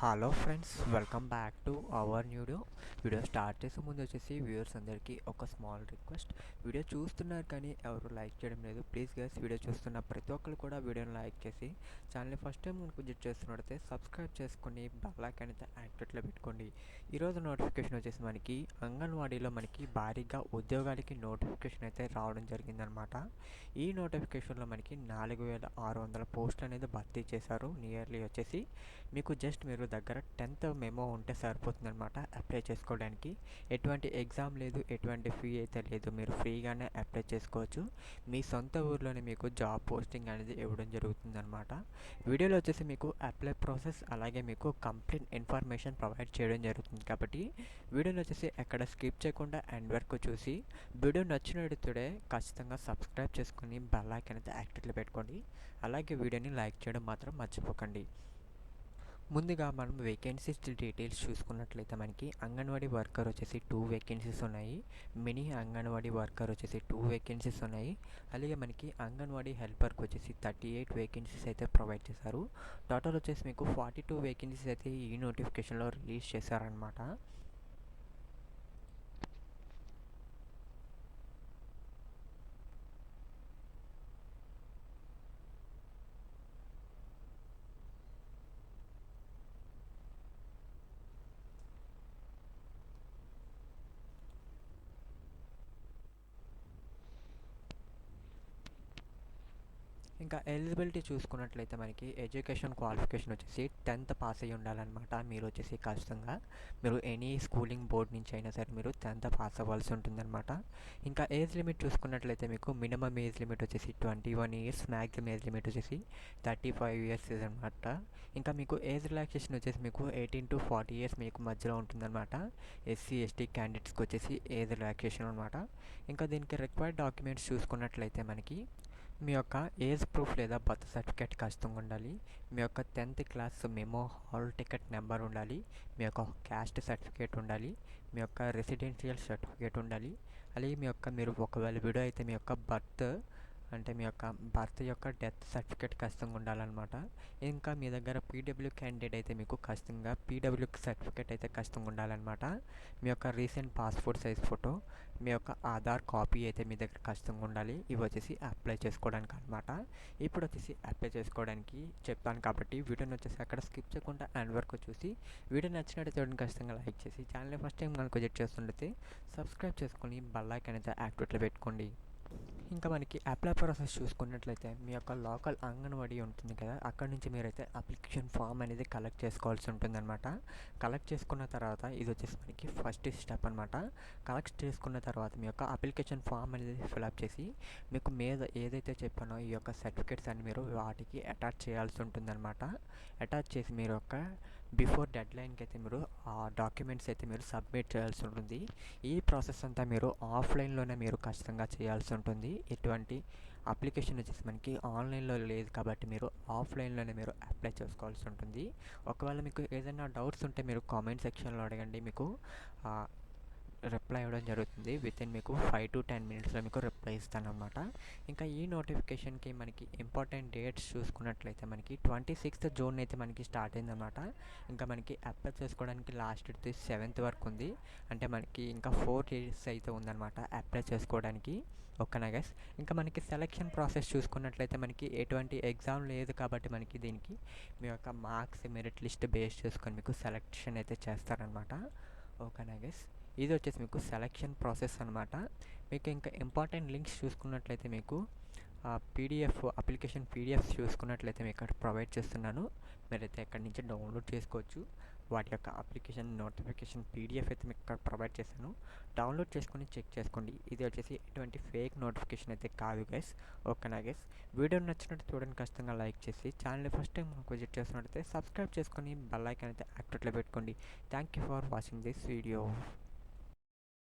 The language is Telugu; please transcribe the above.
Hello friends, welcome back to our video start చేసే ముందు వచ్చేసి వ్యూవర్స్ అందరికీ ఒక స్మాల్ రిక్వెస్ట్. వీడియో చూస్తున్నారు కానీ ఎవరు లైక్ చేయడం లేదు. ప్లీజ్ గైస్, వీడియో చూస్తున్న ప్రతి ఒక్కరు కూడా వీడియోని లైక్ చేసి ఛానల్ని ఫస్ట్ టైం మనకు విజిట్ చేస్తున్నట్టయితే సబ్స్క్రైబ్ చేసుకొని బెల్ ఐకాన్ అయితే యాక్టివేట్లో పెట్టుకోండి. ఈరోజు నోటిఫికేషన్ వచ్చేసి మనకి అంగన్వాడీలో మనకి భారీగా ఉద్యోగాలకి నోటిఫికేషన్ అయితే రావడం జరిగిందనమాట. ఈ నోటిఫికేషన్లో మనకి 4600 పోస్టులు అనేది భర్తీ చేశారు. నియర్లీ వచ్చేసి మీకు జస్ట్ మీరు దగ్గర 10th మెమో ఉంటే సరిపోతుందన్నమాట అప్లై చేసుకోవడానికి. ఎటువంటి ఎగ్జామ్ లేదు, ఎటువంటి ఫీ అయితే లేదు. మీరు ఫ్రీగానే అప్లై చేసుకోవచ్చు. మీ సొంత ఊర్లోనే మీకు జాబ్ పోస్టింగ్ అనేది ఇవ్వడం జరుగుతుందన్నమాట. వీడియోలో వచ్చేసి మీకు అప్లై ప్రాసెస్ అలాగే మీకు కంప్లీట్ ఇన్ఫర్మేషన్ ప్రొవైడ్ చేయడం జరుగుతుంది. కాబట్టి వీడియోని వచ్చేసి ఎక్కడ స్కిప్ చేయకుండా ఎండ్ వరకు చూసి వీడియో నచ్చినట్లయితే ఖచ్చితంగా సబ్స్క్రైబ్ చేసుకుని బెల్ ఐకాన్ అయితే యాక్టివ్లో పెట్టుకోండి. అలాగే వీడియోని లైక్ చేయడం మాత్రం మర్చిపోకండి. ముందుగా మనం వేకెన్సీస్ డీటెయిల్స్ చూసుకున్నట్లయితే మనకి అంగన్వాడీ వర్కర్ వచ్చేసి 2 వేకెన్సీస్ ఉన్నాయి. మినీ అంగన్వాడీ వర్కర్ వచ్చేసి 2 వేకెన్సీస్ ఉన్నాయి. అలాగే మనకి అంగన్వాడీ హెల్పర్కి వచ్చేసి 38 వేకెన్సీస్ అయితే ప్రొవైడ్ చేశారు. టోటల్ వచ్చేసి మీకు 42 వేకెన్సీస్ అయితే ఈ నోటిఫికేషన్లో రిలీజ్ చేశారనమాట. ఇంకా ఎలిజిబిలిటీ చూసుకున్నట్లయితే మనకి ఎడ్యుకేషన్ క్వాలిఫికేషన్ వచ్చేసి 10th పాస్ అయ్యి ఉండాలన్నమాట. మీరు వచ్చేసి ఖచ్చితంగా మీరు ఎనీ స్కూలింగ్ బోర్డ్ నుంచి అయినా సరే మీరు 10th పాస్ అవ్వాల్సి ఉంటుందన్నమాట. ఇంకా ఏజ్ లిమిట్ చూసుకున్నట్లయితే మీకు మినిమం ఏజ్ లిమిట్ వచ్చేసి 21 ఇయర్స్, మ్యాక్సిమం ఏజ్ లిమిట్ వచ్చేసి 35 ఇయర్స్ అనమాట. ఇంకా మీకు ఏజ్ రిలాక్సేషన్ వచ్చేసి మీకు 18 to 40 ఇయర్స్ మీకు మధ్యలో ఉంటుందన్నమాట. ఎస్సీ ఎస్టీ క్యాండిడేట్స్కి వచ్చేసి ఏజ్ రిలాక్సేషన్ అనమాట. ఇంకా దీనికి రిక్వైర్డ్ డాక్యుమెంట్స్ చూసుకున్నట్లయితే మనకి మీ యొక్క ఏజ్ ప్రూఫ్ లేదా బర్త్ సర్టిఫికేట్ ఖచ్చితంగా ఉండాలి. మీ యొక్క 10th class memo hall ticket number ఉండాలి. మీ యొక్క క్యాస్ట్ సర్టిఫికేట్ ఉండాలి. మీ యొక్క రెసిడెన్షియల్ సర్టిఫికేట్ ఉండాలి. అలాగే మీరు ఒకవేళ విడో అయితే మీ యొక్క మీ యొక్క భర్త యొక్క డెత్ సర్టిఫికేట్ ఖచ్చితంగా ఉండాలన్నమాట. ఇంకా మీ దగ్గర పీడబ్ల్యూ క్యాండిడేట్ అయితే మీకు ఖచ్చితంగా పీడబ్ల్యూ సర్టిఫికేట్ అయితే ఖచ్చితంగా ఉండాలన్నమాట. మీ యొక్క రీసెంట్ పాస్పోర్ట్ సైజ్ ఫోటో, మీ యొక్క ఆధార్ కాపీ అయితే మీ దగ్గర ఖచ్చితంగా ఉండాలి. ఇవి వచ్చేసి అప్లై చేసుకోవడానికి అనమాట. ఇప్పుడు వచ్చేసి అప్లై చేసుకోవడానికి చెప్తాను కాబట్టి వీడియోని వచ్చేసి అక్కడ స్కిప్ చేయకుండా ఎండ్ వరకు చూసి వీడియో నచ్చినట్టు చూడండి. ఖచ్చితంగా లైక్ చేసి ఛానల్ని ఫస్ట్ టైం మనకు విజిట్ చేస్తుంటే సబ్స్క్రైబ్ చేసుకొని బెల్ ఐకాన్ అయితే యాక్టివేట్లో పెట్టుకోండి. ఇంకా మనకి అప్లై ప్రాసెస్ చూసుకున్నట్లయితే మీ యొక్క లోకల్ అంగన్వాడీ ఉంటుంది కదా, అక్కడ నుంచి మీరైతే అప్లికేషన్ ఫామ్ అనేది కలెక్ట్ చేసుకోవాల్సి ఉంటుందన్నమాట. కలెక్ట్ చేసుకున్న తర్వాత ఇది వచ్చేసి మనకి ఫస్ట్ స్టెప్ అనమాట. కలెక్ట్ చేసుకున్న తర్వాత మీ యొక్క అప్లికేషన్ ఫామ్ అనేది ఫిల్అప్ చేసి మీకు మీద ఏదైతే చెప్పానో ఈ యొక్క సర్టిఫికేట్స్ అన్ని మీరు వాటికి అటాచ్ చేయాల్సి ఉంటుందన్నమాట. అటాచ్ చేసి మీరు యొక్క బిఫోర్ డెడ్ లైన్కి అయితే మీరు ఆ డాక్యుమెంట్స్ అయితే మీరు సబ్మిట్ చేయాల్సి ఉంటుంది. ఈ ప్రాసెస్ అంతా మీరు ఆఫ్లైన్లోనే మీరు ఖచ్చితంగా చేయాల్సి ఉంటుంది. ఎటువంటి అప్లికేషన్ వచ్చేసి మనకి ఆన్లైన్లో లేదు కాబట్టి మీరు ఆఫ్లైన్లోనే మీరు అప్లై చేసుకోవాల్సి ఉంటుంది. ఒకవేళ మీకు ఏదైనా డౌట్స్ ఉంటే మీరు కామెంట్ సెక్షన్లో అడగండి. మీకు రిప్లై ఇవ్వడం జరుగుతుంది. వితిన్ మీకు 5 to 10 minutesలో మీకు రిప్లై ఇస్తానమాట. ఇంకా ఈ నోటిఫికేషన్కి మనకి ఇంపార్టెంట్ డేట్స్ చూసుకున్నట్లయితే మనకి 26th జూన్ అయితే మనకి స్టార్ట్ అయిందన్నమాట. ఇంకా మనకి అప్లై చేసుకోవడానికి లాస్ట్ 7th వరకు ఉంది. అంటే మనకి ఇంకా 4 days అయితే ఉందన్నమాట అప్లై చేసుకోవడానికి. ఓకేనా గైస్. ఇంకా మనకి సెలెక్షన్ ప్రాసెస్ చూసుకున్నట్లయితే మనకి ఎటువంటి ఎగ్జామ్ లేదు కాబట్టి మనకి దీనికి మీ యొక్క మార్క్స్ మెరిట్ లిస్ట్ బేస్ చేసుకొని మీకు సెలెక్షన్ అయితే చేస్తారనమాట. ఓకేనా గైస్. ఇది వచ్చేసి మీకు సెలెక్షన్ ప్రాసెస్ అనమాట. మీకు ఇంకా ఇంపార్టెంట్ లింక్స్ చూసుకున్నట్లయితే మీకు అప్లికేషన్ పీడిఎఫ్స్ చూసుకున్నట్లయితే మీకు ఇక్కడ ప్రొవైడ్ చేస్తున్నాను. మీరైతే ఎక్కడి నుంచి డౌన్లోడ్ చేసుకోవచ్చు. వాటి యొక్క అప్లికేషన్ నోటిఫికేషన్ పీడిఎఫ్ అయితే మీకు ఇక్కడ ప్రొవైడ్ చేశాను. డౌన్లోడ్ చేసుకొని చెక్ చేసుకోండి. ఇది వచ్చేసి ఎటువంటి ఫేక్ నోటిఫికేషన్ అయితే కాదు గైస్. ఓకేనా గైస్. వీడియో నచ్చినట్టు చూడండి. ఖచ్చితంగా లైక్ చేసి ఛానల్ని ఫస్ట్ టైం మనకు విజిట్ చేస్తున్నట్టయితే సబ్స్క్రైబ్ చేసుకొని బెల్ ఐకాన్ అయితే యాక్టివేట్లో పెట్టుకోండి. Thank you for watching this video.